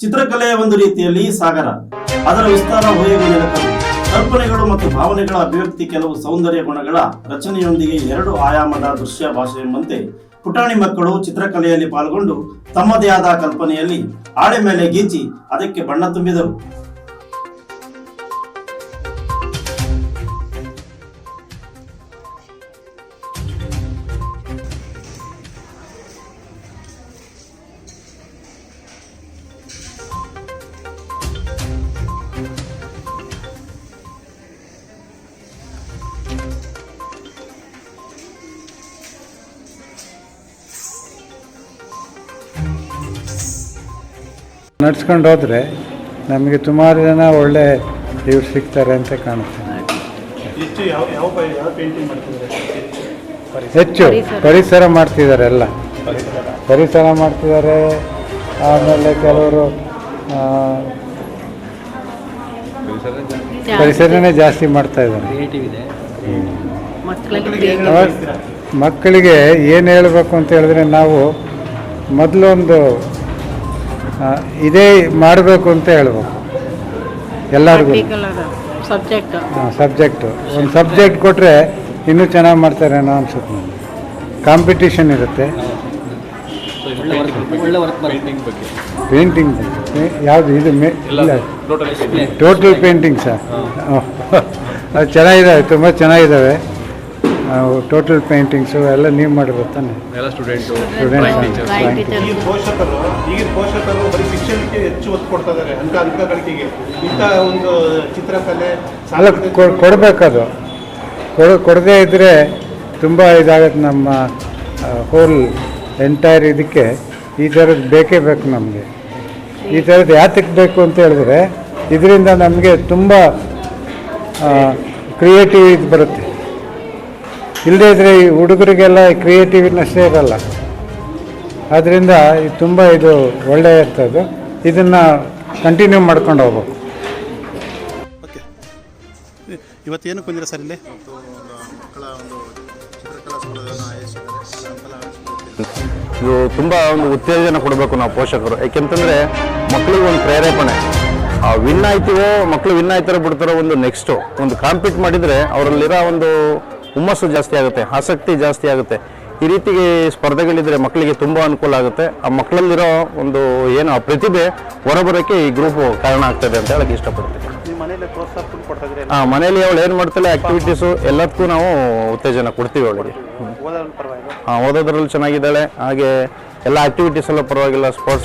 ಚಿತ್ರಕಲೆಯ ಒಂದು ರೀತಿಯಲ್ಲಿ ಸಾಗರ, ಅದರ ವಿಸ್ತಾರ ಹೊಯ್ಯಲು ನೆಲಕಲ್ಲು. ಕಲ್ಪನೆಗಳು ಮತ್ತು ಭಾವನೆಗಳ ಅಭಿವ್ಯಕ್ತಿ, ಕೆಲವು ಸೌಂದರ್ಯ ಗುಣಗಳ ರಚನೆಯೊಂದಿಗೆ ಎರಡು ಆಯಾಮದ ದೃಶ್ಯ ಭಾಷೆ ಎಂಬಂತೆ ಪುಟಾಣಿ ಮಕ್ಕಳು ಚಿತ್ರಕಲೆಯಲ್ಲಿ ಪಾಲ್ಗೊಂಡು ತಮ್ಮದೇ ಆದ ಕಲ್ಪನೆಯಲ್ಲಿ ಆಡೆ ಮೇಲೆ ಗೀಚಿ ಅದಕ್ಕೆ ಬಣ್ಣ ತುಂಬಿದರು. ನಡ್ಸ್ಕೊಂಡು ಹೋದರೆ ನಮಗೆ ಸುಮಾರು ಜನ ಒಳ್ಳೆ ಇವ್ರು ಸಿಗ್ತಾರೆ ಅಂತ ಕಾಣುತ್ತೆ. ಹೆಚ್ಚು ಪರಿಸರ ಮಾಡ್ತಿದ್ದಾರೆ, ಎಲ್ಲ ಪರಿಸರ ಮಾಡ್ತಿದ್ದಾರೆ. ಆಮೇಲೆ ಕೆಲವರು ಪರಿಸರನೇ ಜಾಸ್ತಿ ಮಾಡ್ತಾ ಇದ್ದಾರೆ. ಮಕ್ಕಳಿಗೆ ಏನು ಹೇಳಬೇಕು ಅಂತ ಹೇಳಿದ್ರೆ, ನಾವು ಮೊದಲೊಂದು ಇದೇ ಮಾಡಬೇಕು ಅಂತ ಹೇಳ್ಬೇಕು ಎಲ್ಲರಿಗೂ. ಸಬ್ಜೆಕ್ಟು ಒಂದು ಸಬ್ಜೆಕ್ಟ್ ಕೊಟ್ಟರೆ ಇನ್ನೂ ಚೆನ್ನಾಗಿ ಮಾಡ್ತಾರೆ ಅನ್ನೋ ಅನ್ಸುತ್ತೆ ನನಗೆ. ಕಾಂಪಿಟೇಷನ್ ಇರುತ್ತೆ. ಪೇಂಟಿಂಗ್ ಯಾವುದು ಇದು ಇಲ್ಲ, ಟೋಟಲ್ ಪೇಂಟಿಂಗ್ಸಾ? ಅದು ಚೆನ್ನಾಗಿದ್ದಾವೆ, ತುಂಬ ಚೆನ್ನಾಗಿದ್ದಾವೆ. ಟೋಟಲ್ ಪೇಂಟಿಂಗ್ಸು ಎಲ್ಲ ನೀವು ಮಾಡಿರೋ ತಾನೆ? ಪೋಷಕರು ಬರೀ ಶಿಕ್ಷಣಕ್ಕೆ ಹೆಚ್ಚು ಒತ್ತು ಕೊಡ್ತಾ ಇದ್ದಾರೆ, ಅಂಕಗಳಿಕೆಗೆ. ಇಂಥ ಒಂದು ಚಿತ್ರಕಲೆ ಅಲ್ಲ, ಕೊಡಬೇಕದು. ಕೊಡದೇ ಇದ್ದರೆ ತುಂಬ ಇದಾಗುತ್ತೆ. ನಮ್ಮ ಹೋಲ್ ಎಂಟೈರ್ ಇದಕ್ಕೆ ಈ ಥರದ್ದು ಬೇಕೇ ಬೇಕು ನಮಗೆ. ಈ ಥರದ್ದು ಯಾತಕ್ಕೆ ಬೇಕು ಅಂತ ಹೇಳಿದ್ರೆ, ಇದರಿಂದ ನಮಗೆ ತುಂಬ ಕ್ರಿಯೇಟಿವ್ ಇದು ಬರುತ್ತೆ. ಇಲ್ಲದೇ ಇದ್ದರೆ ಈ ಹುಡುಗರಿಗೆಲ್ಲ ಕ್ರಿಯೇಟಿವ್ನೆಸ್ಸೇ ಇರಲ್ಲ. ಆದ್ದರಿಂದ ಇದು ತುಂಬ ಇದು ಒಳ್ಳೆಯ ಇರ್ತದೆ. ಇದನ್ನು ಕಂಟಿನ್ಯೂ ಮಾಡ್ಕೊಂಡು ಹೋಗ್ಬೇಕು. ಓಕೆ, ಇವತ್ತೇನು ಬಂದಿರ ಸರ್ ಇಲ್ಲಿ? ಇದು ತುಂಬ ಒಂದು ಉತ್ತೇಜನ ಕೊಡಬೇಕು ನಾವು ಪೋಷಕರು. ಯಾಕೆಂತಂದರೆ ಮಕ್ಕಳಿಗೆ ಒಂದು ಪ್ರೇರೇಪಣೆ. ವಿನ್ ಆಯ್ತೀವೋ, ಮಕ್ಕಳು ವಿನ್ ಆಯ್ತಾರೋ ಬಿಡ್ತಾರೋ, ಒಂದು ನೆಕ್ಸ್ಟು ಒಂದು ಕಾಂಪೀಟ್ ಮಾಡಿದರೆ ಅವರಲ್ಲಿರೋ ಒಂದು ಹುಮ್ಮಸ್ಸು ಜಾಸ್ತಿ ಆಗುತ್ತೆ, ಆಸಕ್ತಿ ಜಾಸ್ತಿ ಆಗುತ್ತೆ. ಈ ರೀತಿಗೆ ಸ್ಪರ್ಧೆಗಳಿದ್ರೆ ಮಕ್ಕಳಿಗೆ ತುಂಬ ಅನುಕೂಲ ಆಗುತ್ತೆ. ಆ ಮಕ್ಕಳಲ್ಲಿರೋ ಒಂದು ಏನು ಪ್ರತಿಭೆ ಹೊರಬರೋಕ್ಕೆ ಈ ಗ್ರೂಪು ಕಾರಣ ಆಗ್ತದೆ ಅಂತ ಹೇಳಕ್ಕೆ ಇಷ್ಟಪಡ್ತೀನಿ. ಮನೇಲಿ ಅವಳು ಏನು ಮಾಡ್ತಾಳೆ ಆ್ಯಕ್ಟಿವಿಟೀಸು ಎಲ್ಲದಕ್ಕೂ ನಾವು ಉತ್ತೇಜನ ಕೊಡ್ತೀವಿ ಅವಳಿಗೆ. ಓದೋದ್ರಲ್ಲಿ ಚೆನ್ನಾಗಿದ್ದಾಳೆ, ಹಾಗೆ ಎಲ್ಲ ಆ್ಯಕ್ಟಿವಿಟೀಸ್ ಎಲ್ಲ ಪರವಾಗಿಲ್ಲ. ಸ್ಪೋರ್ಟ್ಸ್